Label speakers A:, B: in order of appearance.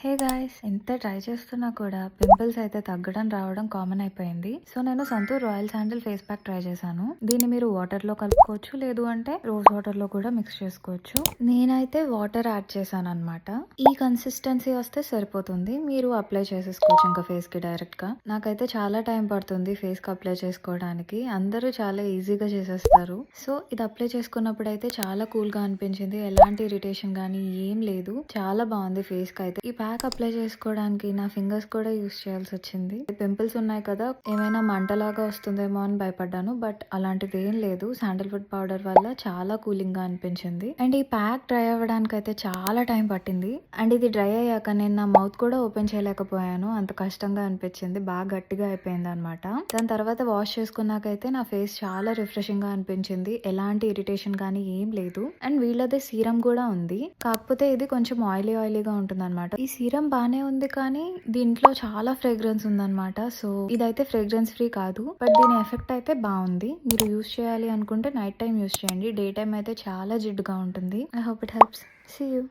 A: Hey guys! ఎంత try చేస్తున్నా కూడా పింపుల్స్ అయితే తగ్గడం రావడం కామన్ అయిపోయింది. సో నేను Santoor royal sandal face pack try చేశాను. దీన్ని మీరు వాటర్ లో కలుపుకోవచ్చు, లేదు అంటే రోజ్ వాటర్ లో కూడా మిక్స్ చేసుకోవచ్చు. నేనైతే వాటర్ యాడ్ చేశాను అనమాట. ఈ కన్సిస్టెన్సీ వస్తే సరిపోతుంది. మీరు అప్లై చేసేసుకోవచ్చు ఇంకా ఫేస్ కి డైరెక్ట్ గా. నాకైతే చాలా టైం పడుతుంది ఫేస్ కి అప్లై చేసుకోవడానికి. అందరూ చాలా ఈజీగా చేసేస్తారు. సో ఇది అప్లై చేసుకున్నప్పుడు అయితే చాలా కూల్ గా అనిపించింది. ఎలాంటి ఇరిటేషన్ గానీ ఏం లేదు. చాలా బాగుంది ఫేస్ కి అయితే. ఈ ప్యాక్ అప్లై చేసుకోవడానికి నా ఫింగర్స్ కూడా యూస్ చేయాల్సి వచ్చింది. పింపుల్స్ ఉన్నాయి కదా, ఏమైనా మంటలాగా వస్తుందేమో అని భయపడ్డాను. బట్ అలాంటిది ఏం లేదు. శాండల్వుడ్ పౌడర్ వల్ల చాలా కూలింగ్ గా అనిపించింది. అండ్ ఈ ప్యాక్ డ్రై అవ్వడానికి అయితే చాలా టైం పట్టింది. అండ్ ఇది డ్రై అయ్యాక నేను నా మౌత్ కూడా ఓపెన్ చేయలేకపోయాను. అంత కష్టంగా అనిపించింది. బాగా గట్టిగా అయిపోయింది అనమాట. దాని తర్వాత వాష్ చేసుకున్నాకైతే నా ఫేస్ చాలా రిఫ్రెషింగ్ గా అనిపించింది. ఎలాంటి ఇరిటేషన్ కానీ ఏం లేదు. అండ్ వీళ్ళదే సీరం కూడా ఉంది. కాకపోతే ఇది కొంచెం ఆయిలీగా ఉంటుంది అనమాట. ఈ సీరం బానే ఉంది, కానీ దీంట్లో చాలా ఫ్రేగ్రెన్స్ ఉందన్నమాట. సో ఇదైతే ఫ్రేగ్రెన్స్ ఫ్రీ కాదు, బట్ దీని ఎఫెక్ట్ అయితే బాగుంది. మీరు యూస్ చేయాలి అనుకుంటే నైట్ టైం యూస్ చేయండి. డే టైం అయితే చాలా జిడ్డుగా ఉంటుంది. I hope it helps. See you.